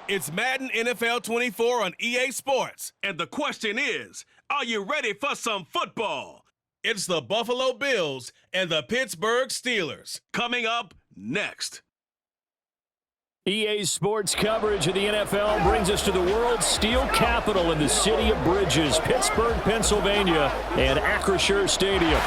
It's Madden NFL 24 on EA Sports. And the question is, are you ready for some football? It's the Buffalo Bills and the Pittsburgh Steelers. Coming up next. EA Sports coverage of the NFL brings us to the world's steel capital in the city of Bridges, Pittsburgh, Pennsylvania, and Acrisure Stadium.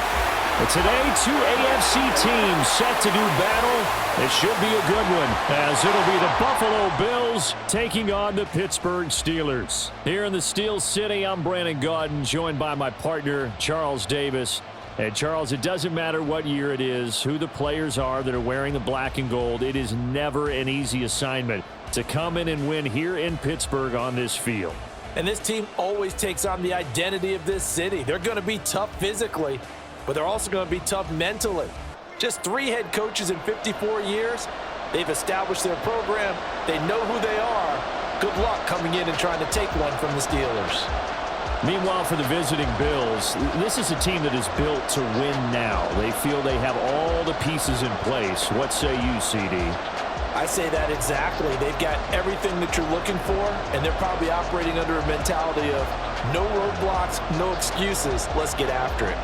And today, two AFC teams set to do battle. It should be a good one, as it'll be the Buffalo Bills taking on the Pittsburgh Steelers. Here in the Steel City, I'm Brandon Gaudin, joined by my partner, Charles Davis. And Charles, it doesn't matter what year it is, who the players are that are wearing the black and gold. It is never an easy assignment to come in and win here in Pittsburgh on this field. And this team always takes on the identity of this city. They're going to be tough physically, but they're also going to be tough mentally. Just 3 head coaches in 54 years. They've established their program. They know who they are. Good luck coming in and trying to take one from the Steelers. Meanwhile, for the visiting Bills, this is a team that is built to win now. They feel they have all the pieces in place. What say you, CD? I say that exactly. They've got everything that you're looking for, and they're probably operating under a mentality of no roadblocks, no excuses. Let's get after it.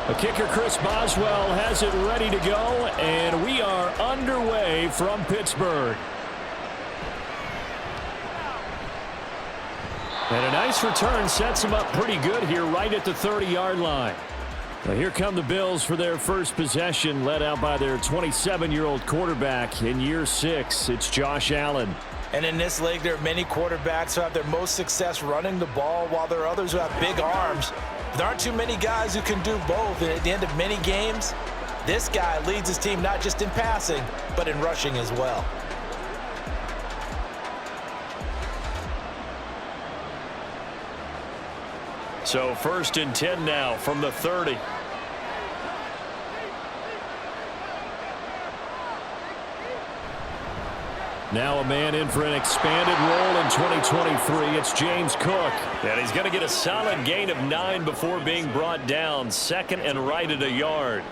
A kicker, Chris Boswell, has it ready to go, and we are underway from Pittsburgh. And a nice return sets him up pretty good here right at the 30-yard line. Now here come the Bills for their first possession, led out by their 27-year-old quarterback in year 6. It's Josh Allen. And in this league, there are many quarterbacks who have their most success running the ball, while there are others who have big arms. There aren't too many guys who can do both, and at the end of many games, this guy leads his team not just in passing, but in rushing as well. So 1st and 10 now from the 30. Now a man in for an expanded role in 2023. It's James Cook. And he's going to get a solid gain of 9 before being brought down. 2nd and right at a yard.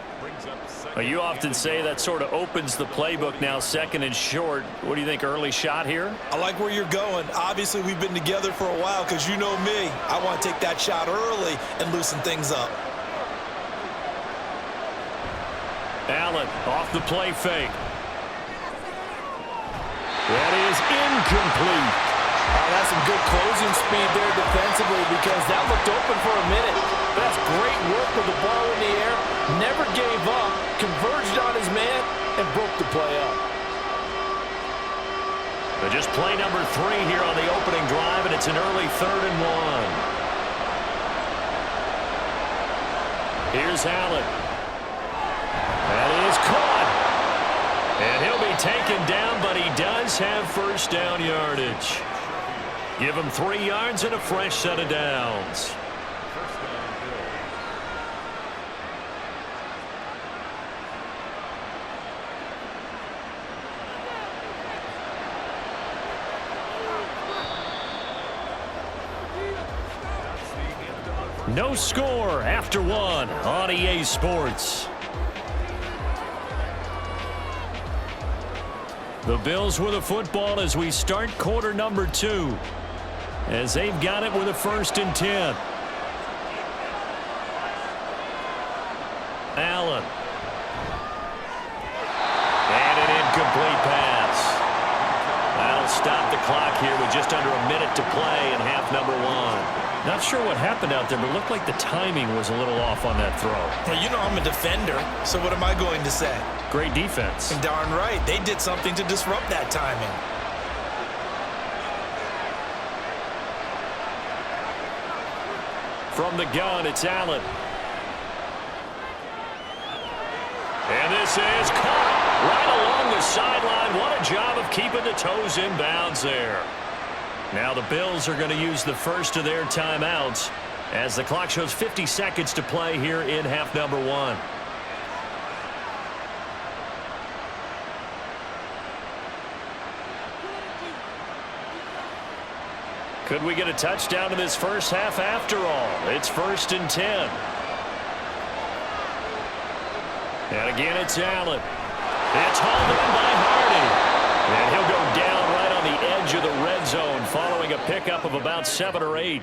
Well, you often say that sort of opens the playbook now, 2nd and short. What do you think, early shot here? I like where you're going. Obviously, we've been together for a while because you know me. I want to take that shot early and loosen things up. Allen off the play fake. That is incomplete. That's some good closing speed there defensively because that looked open for a minute. That's great work with the ball in the air. Never gave up, converged on his man, and broke the play up. But just play number 3 here on the opening drive, and it's an early 3rd and 1. Here's Allen. That is caught. And he'll be taken down, but he does have first down yardage. Give him 3 yards and a fresh set of downs. No score after 1 on EA Sports. The Bills with the football as we start quarter number 2. As they've got it with a 1st and 10. Allen. And an incomplete pass. That'll stop the clock here with just under a minute to play in half number 1. Not sure what happened out there, but it looked like the timing was a little off on that throw. Well, you know I'm a defender, so what am I going to say? Great defense. And darn right, they did something to disrupt that timing. From the gun, it's Allen. And this is caught right along the sideline. What a job of keeping the toes in bounds there. Now the Bills are going to use the first of their timeouts as the clock shows 50 seconds to play here in half number 1. Could we get a touchdown in this first half after all? It's 1st and 10. And again, it's Allen. It's hauled in by Hardy. And he'll go down right on the edge of the red zone following a pickup of about 7 or 8. 8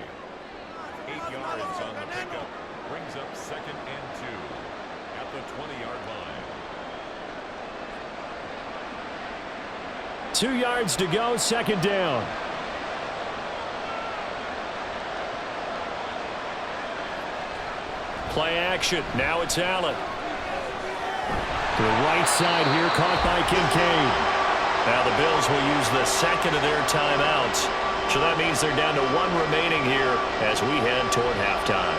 yards on the pickup. Brings up 2nd and 2 at the 20-yard line. 2 yards to go, 2nd down. Play action. Now it's Allen. To the right side here, caught by Kincaid. Now the Bills will use the 2nd of their timeouts. So that means they're down to 1 remaining here as we head toward halftime.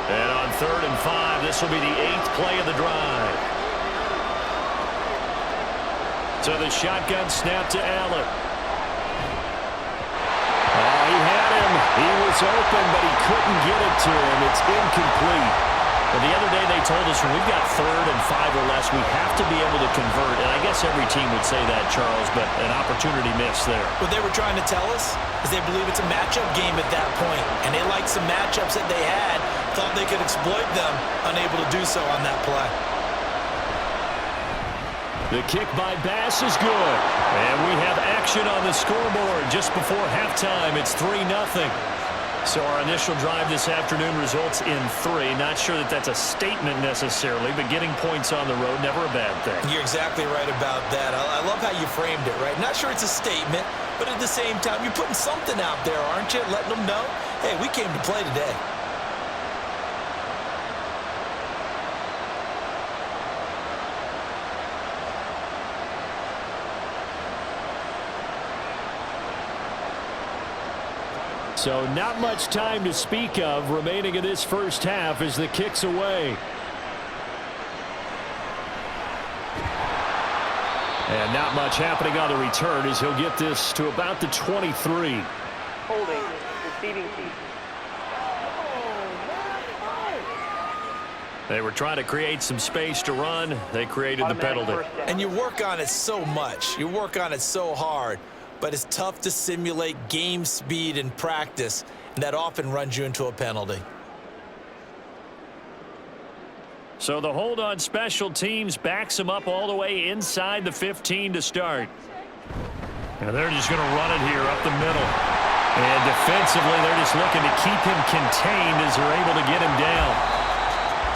And on 3rd and 5, this will be the 8th play of the drive. So the shotgun snap to Allen. He had him. He was open, but he couldn't get it to him. It's incomplete. But the other day they told us when we've got 3rd and 5 or less, we have to be able to convert. And I guess every team would say that, Charles, but an opportunity missed there. What they were trying to tell us is they believe it's a matchup game at that point. And they liked some matchups that they had, thought they could exploit them, unable to do so on that play. The kick by Bass is good. And we have action on the scoreboard just before halftime. It's 3-0. So our initial drive this afternoon results in 3. Not sure that that's a statement necessarily, but getting points on the road, never a bad thing. You're exactly right about that. I love how you framed it, right? Not sure it's a statement, but at the same time, you're putting something out there, aren't you? Letting them know, hey, we came to play today. So not much time to speak of remaining in this first half as the kick's away. And not much happening on the return as he'll get this to about the 23. Holding, receiving team. They were trying to create some space to run. They created the penalty. And you work on it so much. You work on it so hard. But it's tough to simulate game speed in practice, and that often runs you into a penalty. So the hold on special teams backs him up all the way inside the 15 to start. And they're just going to run it here up the middle. And defensively, they're just looking to keep him contained as they're able to get him down.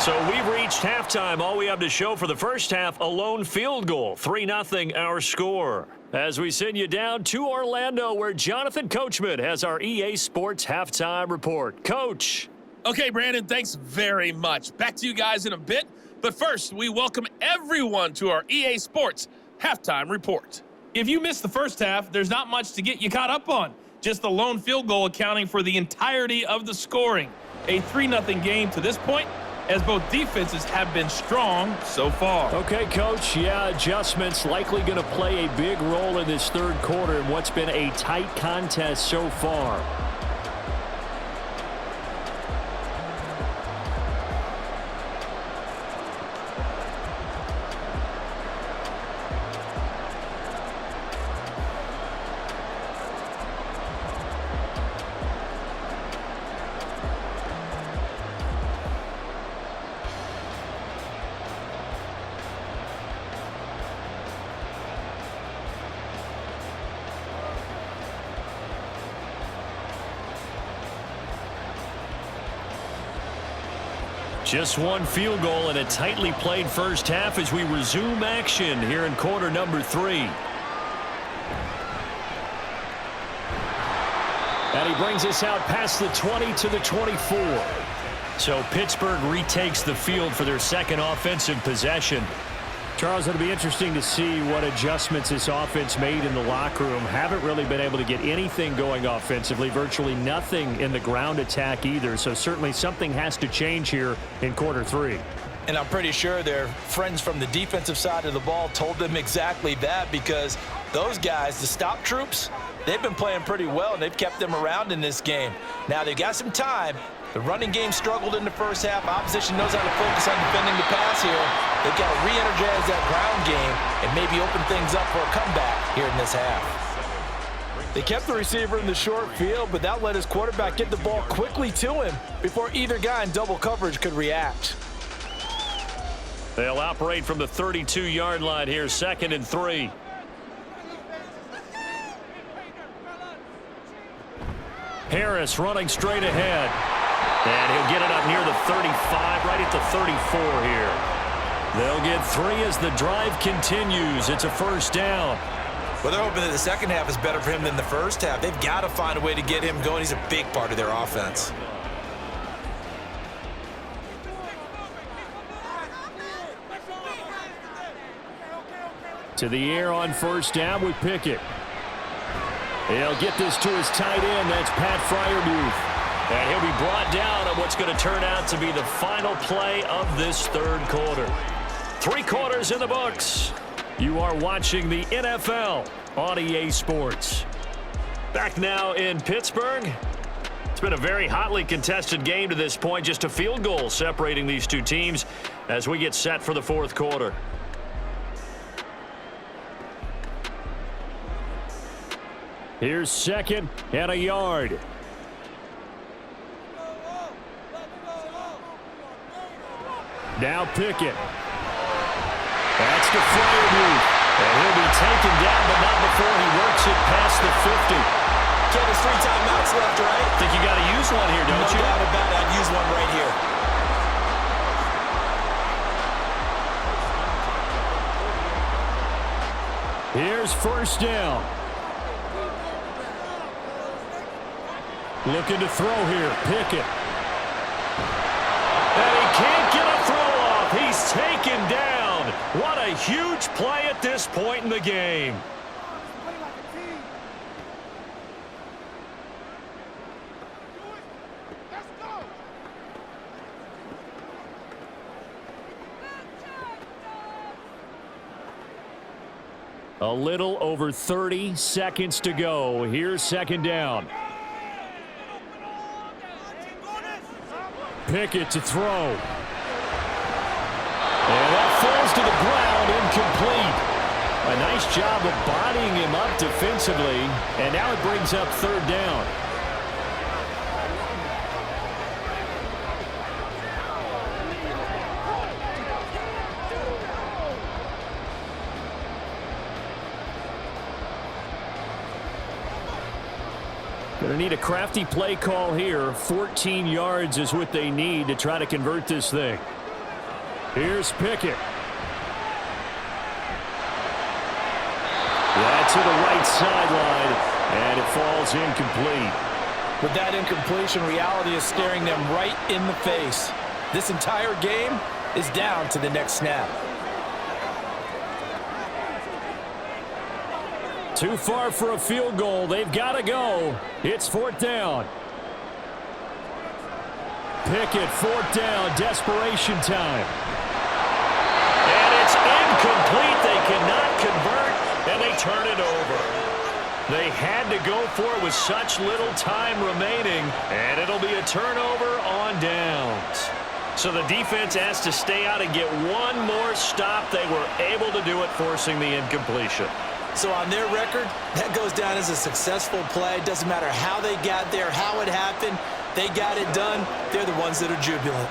So we've reached halftime. All we have to show for the first half, a lone field goal. 3-0 our score. As we send you down to Orlando, where Jonathan Coachman has our EA Sports Halftime Report. Coach. Okay, Brandon, thanks very much. Back to you guys in a bit. But first, we welcome everyone to our EA Sports Halftime Report. If you missed the first half, there's not much to get you caught up on. Just the lone field goal accounting for the entirety of the scoring. A 3-0 game to this point, as both defenses have been strong so far. Okay, Coach, yeah, adjustments likely going to play a big role in this third quarter in what's been a tight contest so far. Just one field goal and a tightly played first half as we resume action here in quarter number 3. And he brings us out past the 20 to the 24. So Pittsburgh retakes the field for their second offensive possession. Charles, it'll be interesting to see what adjustments this offense made in the locker room. Haven't really been able to get anything going offensively, virtually nothing in the ground attack either. So certainly something has to change here in quarter 3. And I'm pretty sure their friends from the defensive side of the ball told them exactly that, because those guys, the stop troops, they've been playing pretty well, and they've kept them around in this game. Now, they've got some time. The running game struggled in the first half. Opposition knows how to focus on defending the pass here. They've got to re-energize that ground game and maybe open things up for a comeback here in this half. They kept the receiver in the short field, but that let his quarterback get the ball quickly to him before either guy in double coverage could react. They'll operate from the 32-yard line here, 2nd and 3. Harris running straight ahead. And he'll get it up near the 35, right at the 34 here. They'll get 3 as the drive continues. It's a first down. Well, they're hoping that the second half is better for him than the first half. They've got to find a way to get him going. He's a big part of their offense. To the air on first down with Pickett. He'll get this to his tight end. That's Pat Freiermuth. And he'll be brought down on what's going to turn out to be the final play of this third quarter. 3 quarters in the books. You are watching the NFL on EA Sports. Back now in Pittsburgh. It's been a very hotly contested game to this point. Just a field goal separating these two teams as we get set for the fourth quarter. Here's 2nd and a yard. Now Pickett. That's to Freiermuth. And he'll be taken down, but not before he works it past the 50. Ken, there's 3 timeouts left, right? Think you got to use one here, don't you? No doubt about it. I'd use one right here. Here's first down. Looking to throw here. Pickett. And he can't get a throw off. He's taken down. What a huge play at this point in the game. A little over 30 seconds to go. Here's 2nd down. Pickett to throw. And that falls to the ground, incomplete. A nice job of bodying him up defensively. And now it brings up 3rd down. Going to need a crafty play call here. 14 yards is what they need to try to convert this thing. Here's Pickett. That's to the right sideline, and it falls incomplete. With that incompletion, reality is staring them right in the face. This entire game is down to the next snap. Too far for a field goal. They've got to go. It's 4th down. Pickett, 4th down. Desperation time. And it's incomplete. They cannot convert, and they turn it over. They had to go for it with such little time remaining, and it'll be a turnover on downs. So the defense has to stay out and get one more stop. They were able to do it, forcing the incompletion. So on their record, that goes down as a successful play. Doesn't matter how they got there, how it happened. They got it done. They're the ones that are jubilant.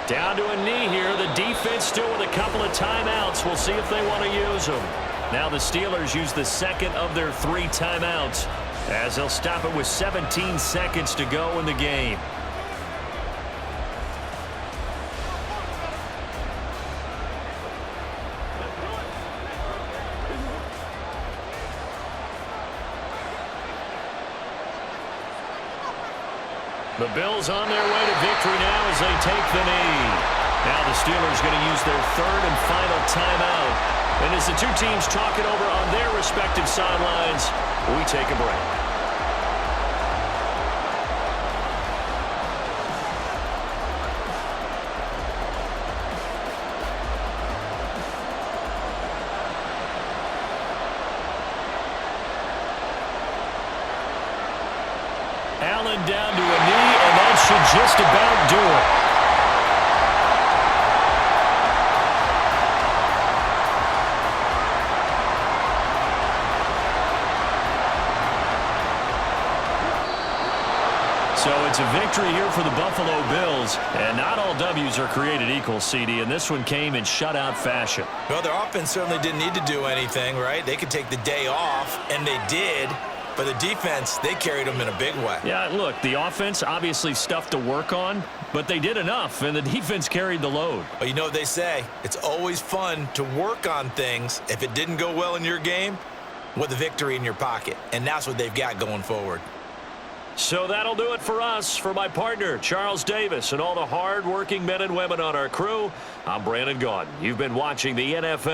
Down to a knee here. The defense still with a couple of timeouts. We'll see if they want to use them. Now the Steelers use the 2nd of their 3 timeouts as they'll stop it with 17 seconds to go in the game. The Bills on their way to victory now as they take the knee. Now the Steelers going to use their 3rd and final timeout. And as the two teams talk it over on their respective sidelines, we take a break. Allen down to a knee, and that should just about do it. So it's a victory here for the Buffalo Bills, and not all W's are created equal, CD, and this one came in shutout fashion. Well, their offense certainly didn't need to do anything, right? They could take the day off, and they did. But the defense, they carried them in a big way. Yeah, look, the offense obviously stuff to work on, but they did enough, and the defense carried the load. Well, you know what they say. It's always fun to work on things. If it didn't go well in your game, with a victory in your pocket. And that's what they've got going forward. So that'll do it for us. For my partner, Charles Davis, and all the hard-working men and women on our crew, I'm Brandon Gaudin. You've been watching the NFL.